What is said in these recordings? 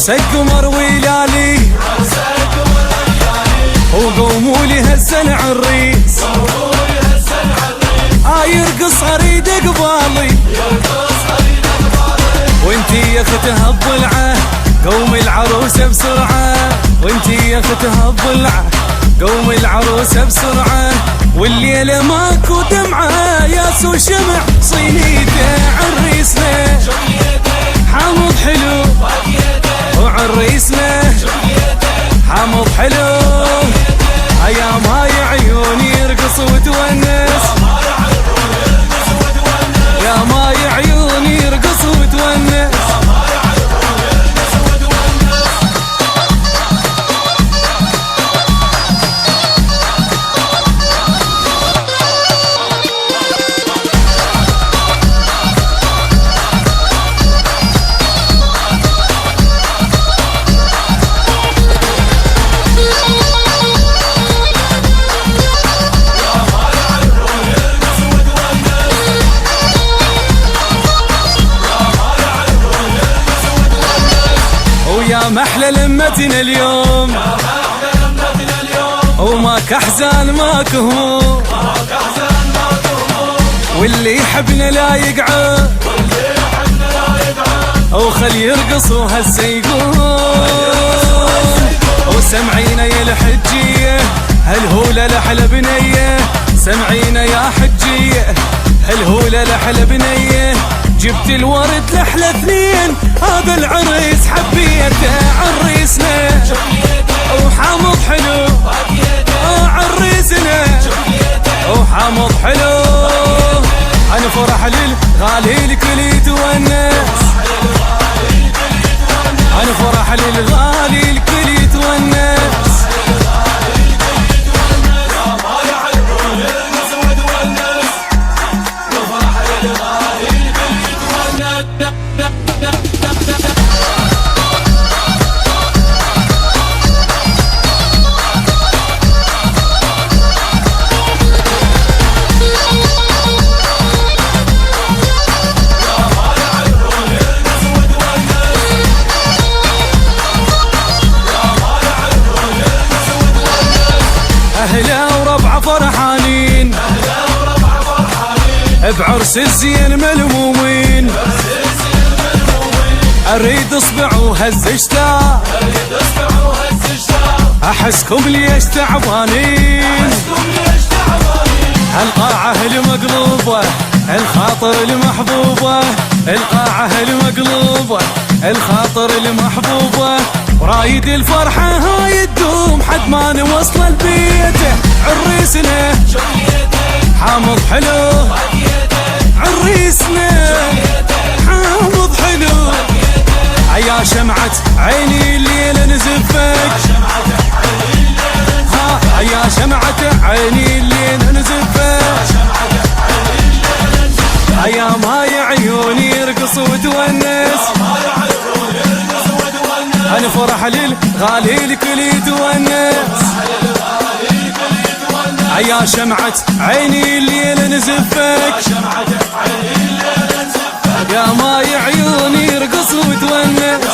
عرسك قمر ويلالي وقوموا لي هسه العريس يرقص اريد قبالي وانتي يا اختها الضلعه قوم العروسه بسرعه وانتي يا اختها الضلعه قوم العروسه بسرعه والليله ماكو دمعه يا سو شمع صينيته عريسنا حامض حلو وعريسنا حامض حلو ايام هاي عيوني يرقص وتونس يا ماي عيوني يرقص وتونس يا محلى لمتنا اليوم وماك احزان ماك هموم واللي يحبنا لا يقعد وخل يرقصوا هسه يقوم وسمعينا يا الحجيه هالهوله لحلى بنيه سمعينا يا حجيه هالهوله لحلى بنيه جبت الورد لحلى اثنين هذا العريس حبيته عريسنا وحامض حلو عريسنا وحامض حلو انا فرح للغالي الكل يتونس انا فرح للغالي الكل يتونس أهلا وربعة فرحانين بعرس الزين ملمومين أريد اصبع وهز اشتاق أحسكم ليش تعبانين القاعة المقلوبة الخاطر المحبوبة القاعة المقلوبة الخاطر المحبوبة ورايد الفرحة هاي تدوم حد ما نوصل لبيته عريسنا حامض حلو عريسنا حامض حلو يا شمعة عيني الليلة نزفك يا شمعة عيني الليلة نزفك ايام هاي عيوني يرقص وتونس انا فرح للغالي الكل يتونس يا شمعة عيني الليلة نزفك يا ماي عيوني يرقص وتونس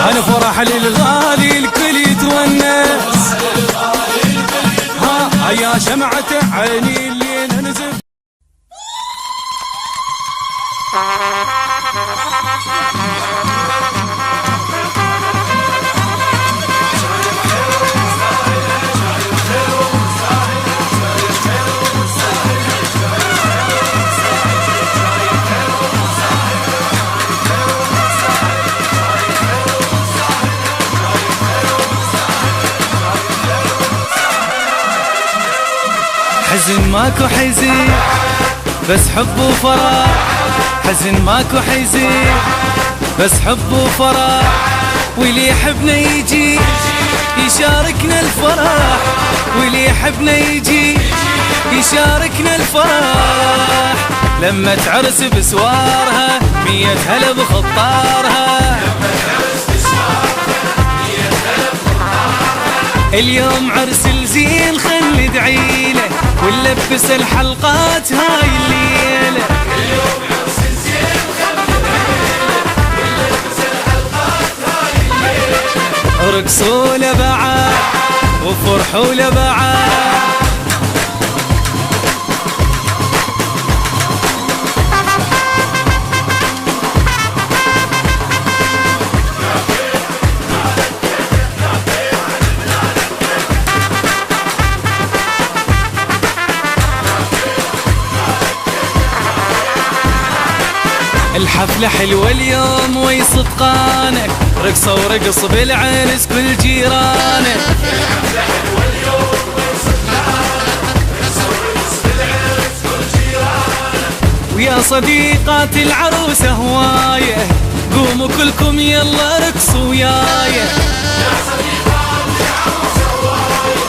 انا فرح للغالي الكل يتونس يا شمعة عيني الليلة نزفك حزن ماكو حيزيد بس حب وفرح حزن ماكو حيزيد بس حب وفرح واللي يحبنا يجي يشاركنا الفرح واللي يحبنا يجي يشاركنا الفرح لما تعرس بسوارها 100 هلا بخطارها اليوم عرس الزين خل ندعيله ونلبس الحلقات هاي الليلة اليوم عرس الزين خل ندعيله ونلبس رقصوا لبعاد وفرحوا لبعاد. الحفلة حلوة اليوم وي صدقانك، رقصة ورقص بالعرس كل جيرانك. الحفلة حلوة اليوم وي صدقانك، رقصة ورقص بالعرس كل جيرانك. ويا صديقات العروسة هواية، قوموا كلكم يلا رقصوا ويايا. يا صديقات العروسة هواية،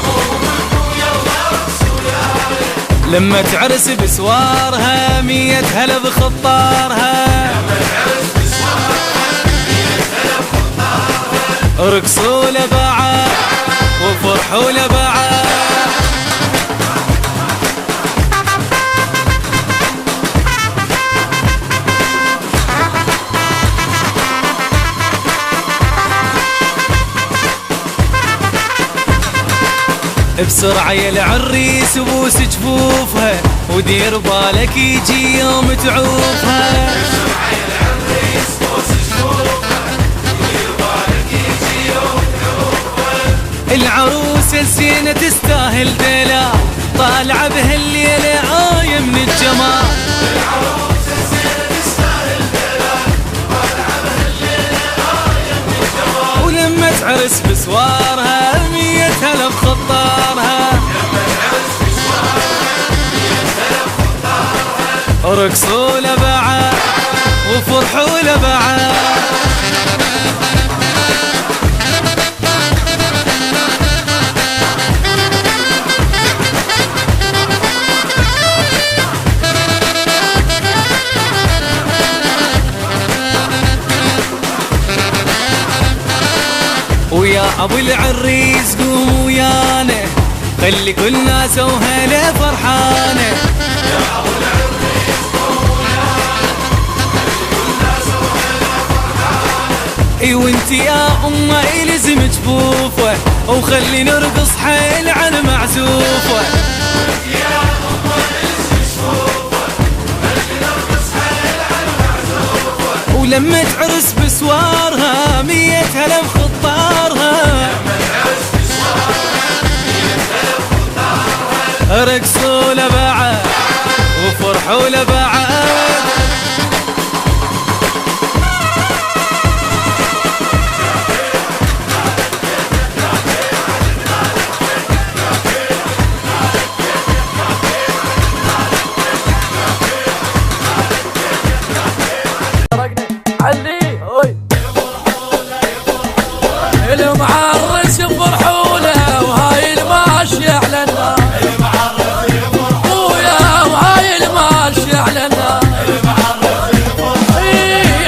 قوموا كلكم يلا رقصوا ويايا. لما تعرس بسوارها 100 هلا بخطارها، رقصوا لبعاد وفرحوا لبعاد. بسرعة يا العريس وبوس جفوفها، ودير بالك يجي يوم تعوفها. بسرعة يا العريس بوس جفوفها، ودير بالك يجي يوم تعوفها. العروسة الزينة تستاهل دلال، طالعة بهالليلة آية من الجمال. العروسة الزينة تستاهل دلال، طالعة بهالليلة آية من الجمال. ولما تعرس بسوارها 100 هلا بخطارها، رقصوا لبعاد وفرحوا لبعاد. ويا ابو العريس قوم ويانا، خلي كل ناس وهلا فرحانه. يا أبو العريس قوم ويانا، خلي كل الناس وهلا فرحانة. اي وانت يا امه الزم جفوفه، وخلي نرقص حيل على معزوفه. يا أمه الزم جفوفه، خلي نرقص حيل على معزوفه. ولما تعرس بسوارها 100 هلا بخطارها، رقصوا لبعاد وفرحوا لبعاد. المعرس يفرحوا له وهاي الماشي على النار. ويا وهاي الماشي على النار.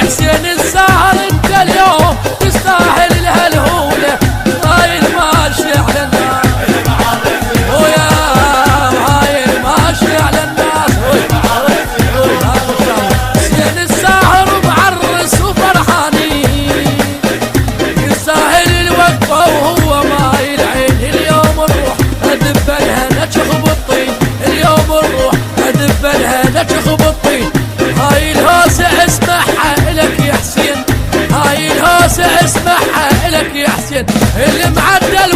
حسين السهر انت اليوم تستاهل لهالهوله، هاي الماشي على النار. ويا وهاي الماشي على النار. حسين السهر معرس وفرحانين، يستاهل الوقفة وهو ماي العين. اليوم نروح أدب لها نشخب الطين، اليوم نروح أدب لها نشخب الطين. هاي الهوسة اسمعها إلك يا حسين، هاي الهوسة اسمعها إلك يا حسين. اللي معدل